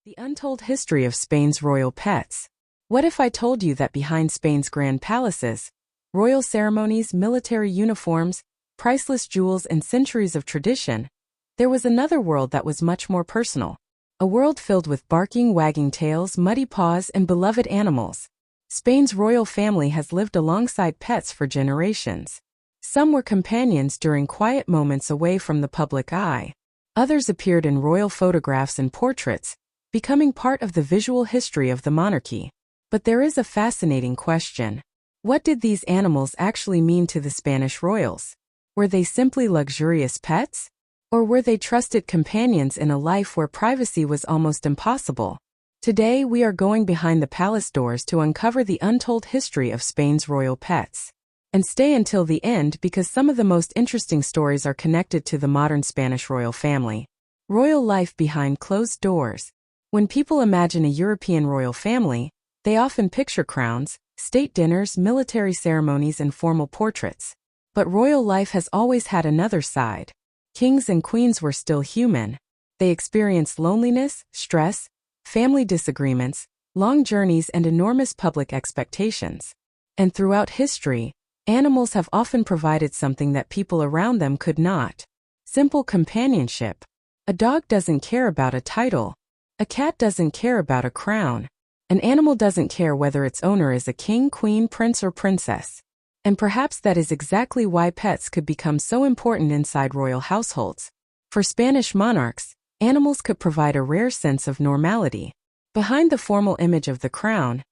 The untold history of Spain's royal pets. What if I told you that behind Spain's grand palaces, royal ceremonies, military uniforms, priceless jewels, and centuries of tradition, there was another world that was much more personal. A world filled with barking, wagging tails, muddy paws, and beloved animals. Spain's royal family has lived alongside pets for generations. Some were companions during quiet moments away from the public eye. Others appeared in royal photographs and portraits, becoming part of the visual history of the monarchy. But there is a fascinating question. What did these animals actually mean to the Spanish royals? Were they simply luxurious pets? Or were they trusted companions in a life where privacy was almost impossible? Today we are going behind the palace doors to uncover the untold history of Spain's royal pets. And stay until the end because some of the most interesting stories are connected to the modern Spanish royal family. Royal life behind closed doors. When people imagine a European royal family, they often picture crowns, state dinners, military ceremonies, and formal portraits. But royal life has always had another side. Kings and queens were still human. They experienced loneliness, stress, family disagreements, long journeys, and enormous public expectations. And throughout history, animals have often provided something that people around them could not. Simple companionship. A dog doesn't care about a title. A cat doesn't care about a crown. An animal doesn't care whether its owner is a king, queen, prince, or princess. And perhaps that is exactly why pets could become so important inside royal households. For Spanish monarchs, animals could provide a rare sense of normality. Behind the formal image of the crown,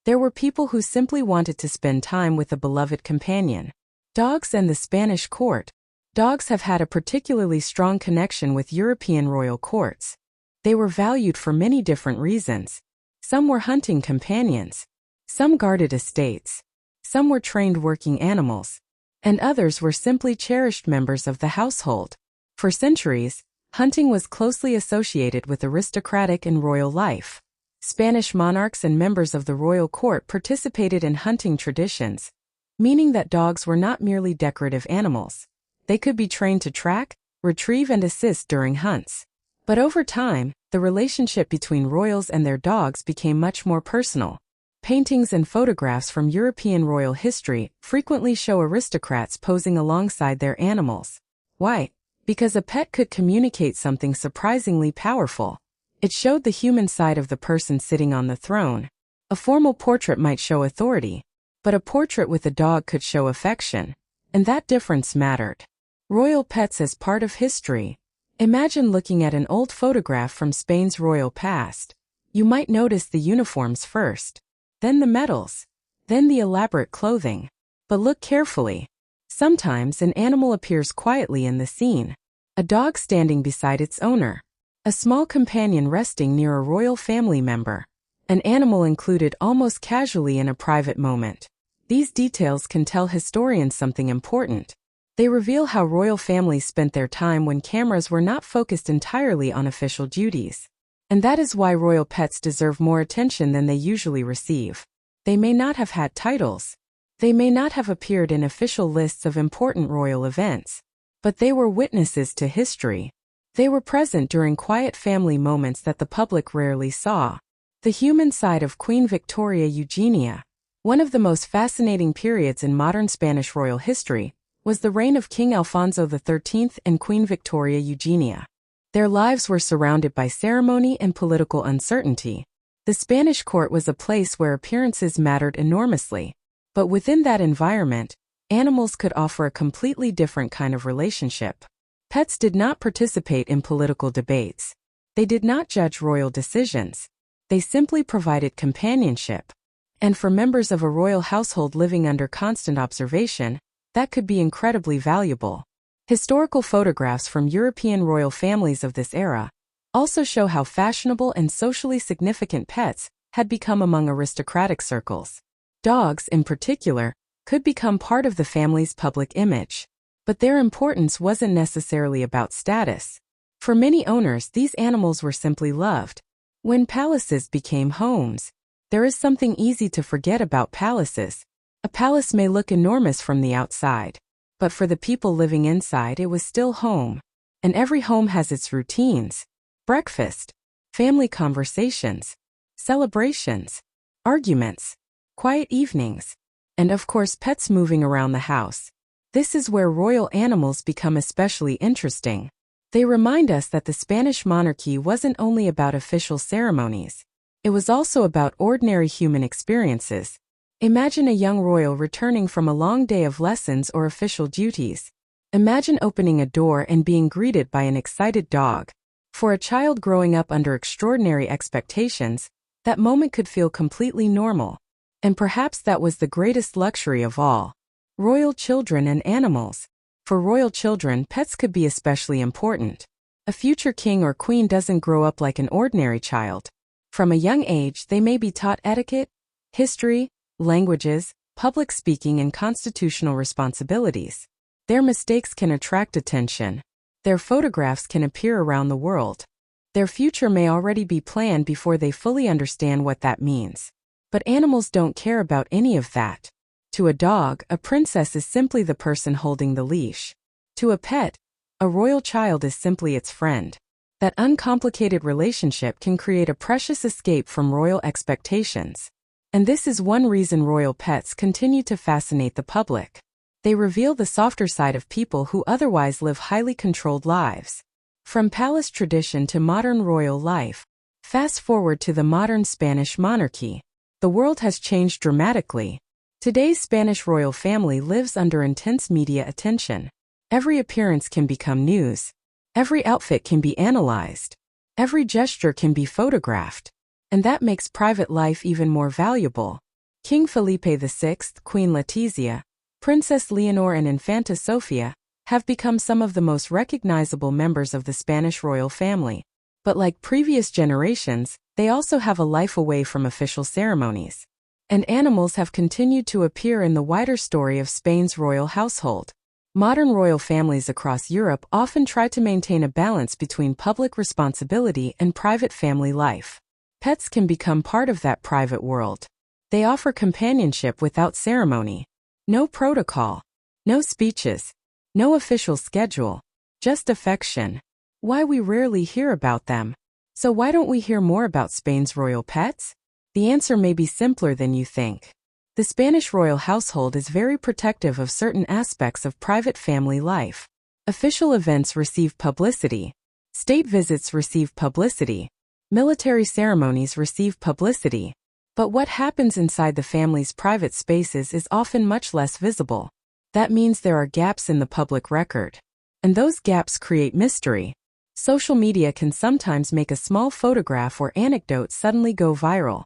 there were people who simply wanted to spend time with a beloved companion. Dogs and the Spanish court. Dogs have had a particularly strong connection with European royal courts. They were valued for many different reasons. Some were hunting companions. Some guarded estates. Some were trained working animals. And others were simply cherished members of the household. For centuries, hunting was closely associated with aristocratic and royal life. Spanish monarchs and members of the royal court participated in hunting traditions, meaning that dogs were not merely decorative animals. They could be trained to track, retrieve, and assist during hunts. But over time, the relationship between royals and their dogs became much more personal. Paintings and photographs from European royal history frequently show aristocrats posing alongside their animals. Why? Because a pet could communicate something surprisingly powerful. It showed the human side of the person sitting on the throne. A formal portrait might show authority, but a portrait with a dog could show affection, and that difference mattered. Royal pets as part of history. Imagine looking at an old photograph from Spain's royal past. You might notice the uniforms first, then the medals, then the elaborate clothing. But look carefully. Sometimes an animal appears quietly in the scene. A dog standing beside its owner. A small companion resting near a royal family member. An animal included almost casually in a private moment. These details can tell historians something important. They reveal how royal families spent their time when cameras were not focused entirely on official duties. And that is why royal pets deserve more attention than they usually receive. They may not have had titles. They may not have appeared in official lists of important royal events. But they were witnesses to history. They were present during quiet family moments that the public rarely saw. The human side of Queen Victoria Eugenia. One of the most fascinating periods in modern Spanish royal history was the reign of King Alfonso XIII and Queen Victoria Eugenia. Their lives were surrounded by ceremony and political uncertainty. The Spanish court was a place where appearances mattered enormously. But within that environment, animals could offer a completely different kind of relationship. Pets did not participate in political debates. They did not judge royal decisions. They simply provided companionship. And for members of a royal household living under constant observation, that could be incredibly valuable. Historical photographs from European royal families of this era also show how fashionable and socially significant pets had become among aristocratic circles. Dogs, in particular, could become part of the family's public image. But their importance wasn't necessarily about status. For many owners, these animals were simply loved. When palaces became homes, there is something easy to forget about palaces. A palace may look enormous from the outside, but for the people living inside it was still home. And every home has its routines. Breakfast. family conversations, celebrations, arguments, quiet evenings, and of course pets moving around the house. This is where royal animals become especially interesting. They remind us that the Spanish monarchy wasn't only about official ceremonies. It was also about ordinary human experiences. Imagine a young royal returning from a long day of lessons or official duties. Imagine opening a door and being greeted by an excited dog. For a child growing up under extraordinary expectations, that moment could feel completely normal. And perhaps that was the greatest luxury of all. Royal children and animals. For royal children, pets could be especially important. A future king or queen doesn't grow up like an ordinary child. From a young age, they may be taught etiquette, history, languages, public speaking, and constitutional responsibilities. Their mistakes can attract attention. Their photographs can appear around the world. Their future may already be planned before they fully understand what that means. But animals don't care about any of that. To a dog, a princess is simply the person holding the leash. To a pet, a royal child is simply its friend. That uncomplicated relationship can create a precious escape from royal expectations. And this is one reason royal pets continue to fascinate the public. They reveal the softer side of people who otherwise live highly controlled lives. From palace tradition to modern royal life, fast forward to the modern Spanish monarchy. The world has changed dramatically. Today's Spanish royal family lives under intense media attention. Every appearance can become news. Every outfit can be analyzed. Every gesture can be photographed. And that makes private life even more valuable. King Felipe VI, Queen Letizia, Princess Leonor, and Infanta Sofia have become some of the most recognizable members of the Spanish royal family. But like previous generations, they also have a life away from official ceremonies. And animals have continued to appear in the wider story of Spain's royal household. Modern royal families across Europe often try to maintain a balance between public responsibility and private family life. Pets can become part of that private world. They offer companionship without ceremony. No protocol. No speeches. No official schedule. Just affection. Why we rarely hear about them. So why don't we hear more about Spain's royal pets? The answer may be simpler than you think. The Spanish royal household is very protective of certain aspects of private family life. Official events receive publicity. State visits receive publicity. Military ceremonies receive publicity. But what happens inside the family's private spaces is often much less visible. That means there are gaps in the public record. And those gaps create mystery. Social media can sometimes make a small photograph or anecdote suddenly go viral.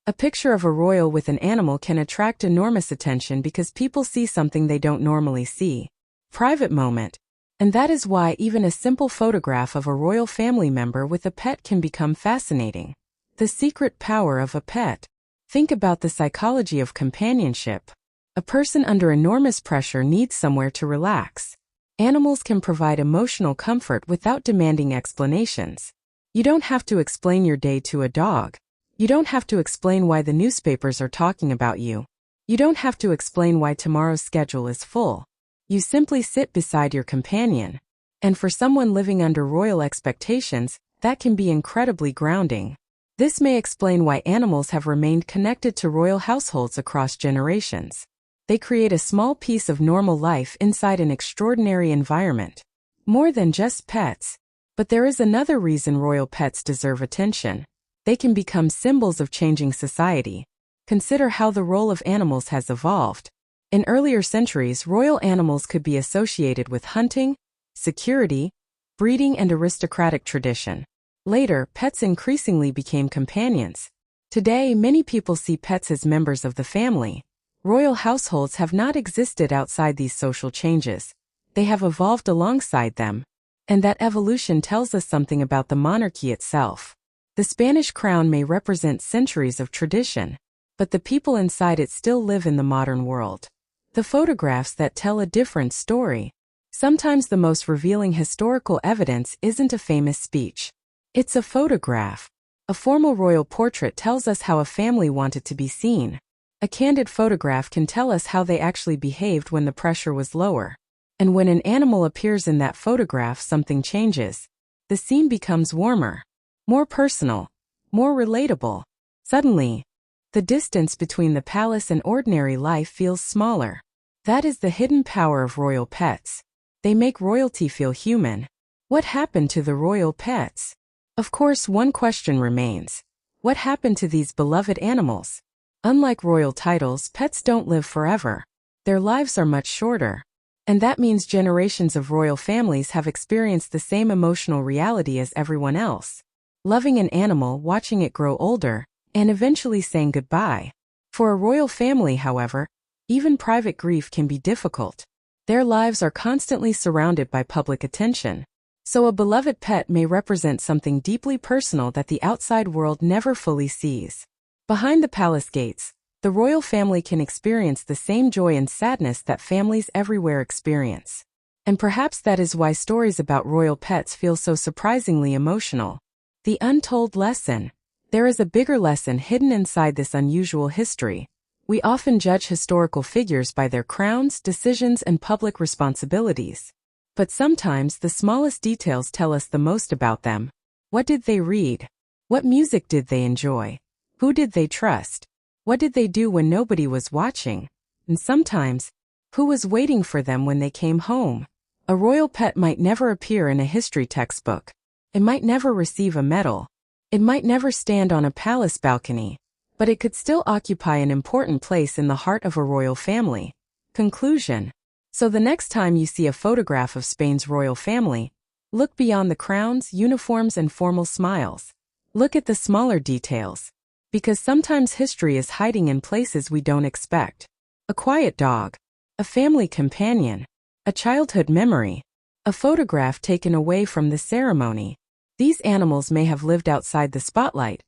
A picture of a royal with an animal can attract enormous attention because people see something they don't normally see. Private moment. And that is why even a simple photograph of a royal family member with a pet can become fascinating. The secret power of a pet. Think about the psychology of companionship. A person under enormous pressure needs somewhere to relax. Animals can provide emotional comfort without demanding explanations. You don't have to explain your day to a dog. You don't have to explain why the newspapers are talking about you. You don't have to explain why tomorrow's schedule is full. You simply sit beside your companion. And for someone living under royal expectations, that can be incredibly grounding. This may explain why animals have remained connected to royal households across generations. They create a small piece of normal life inside an extraordinary environment. More than just pets. But there is another reason royal pets deserve attention. They can become symbols of changing society. Consider how the role of animals has evolved. In earlier centuries, royal animals could be associated with hunting, security, breeding, and aristocratic tradition. Later, pets increasingly became companions. Today, many people see pets as members of the family. Royal households have not existed outside these social changes. They have evolved alongside them. And that evolution tells us something about the monarchy itself. The Spanish crown may represent centuries of tradition, but the people inside it still live in the modern world. The photographs that tell a different story. Sometimes the most revealing historical evidence isn't a famous speech. It's a photograph. A formal royal portrait tells us how a family wanted to be seen. A candid photograph can tell us how they actually behaved when the pressure was lower. And when an animal appears in that photograph, something changes. The scene becomes warmer. more personal, more relatable. Suddenly, the distance between the palace and ordinary life feels smaller. That is the hidden power of royal pets. They make royalty feel human. What happened to the royal pets? Of course, one question remains. What happened to these beloved animals? Unlike royal titles, pets don't live forever. Their lives are much shorter. And that means generations of royal families have experienced the same emotional reality as everyone else. Loving an animal, watching it grow older, and eventually saying goodbye. For a royal family, however, even private grief can be difficult. Their lives are constantly surrounded by public attention. So a beloved pet may represent something deeply personal that the outside world never fully sees. Behind the palace gates, the royal family can experience the same joy and sadness that families everywhere experience. And perhaps that is why stories about royal pets feel so surprisingly emotional. The untold lesson. There is a bigger lesson hidden inside this unusual history. We often judge historical figures by their crowns, decisions, and public responsibilities. But sometimes the smallest details tell us the most about them. What did they read? What music did they enjoy? Who did they trust? What did they do when nobody was watching? And sometimes, who was waiting for them when they came home? A royal pet might never appear in a history textbook. It might never receive a medal. It might never stand on a palace balcony. But it could still occupy an important place in the heart of a royal family. Conclusion. So the next time you see a photograph of Spain's royal family, look beyond the crowns, uniforms, and formal smiles. Look at the smaller details. Because sometimes history is hiding in places we don't expect. A quiet dog. A family companion. A childhood memory. A photograph taken away from the ceremony. These animals may have lived outside the spotlight,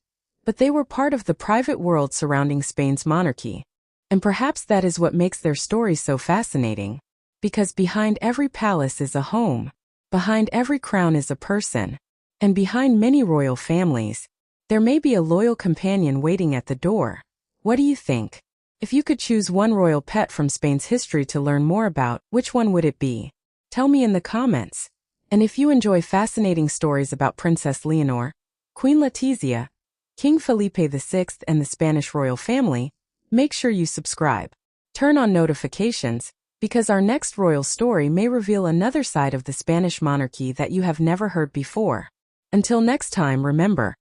but they were part of the private world surrounding Spain's monarchy. And perhaps that is what makes their stories so fascinating. Because behind every palace is a home. Behind every crown is a person. And behind many royal families, there may be a loyal companion waiting at the door. What do you think? If you could choose one royal pet from Spain's history to learn more about, which one would it be? Tell me in the comments. And if you enjoy fascinating stories about Princess Leonor, Queen Letizia, King Felipe VI, and the Spanish royal family, make sure you subscribe. Turn on notifications, because our next royal story may reveal another side of the Spanish monarchy that you have never heard before. Until next time, remember,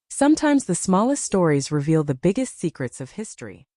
sometimes the smallest stories reveal the biggest secrets of history.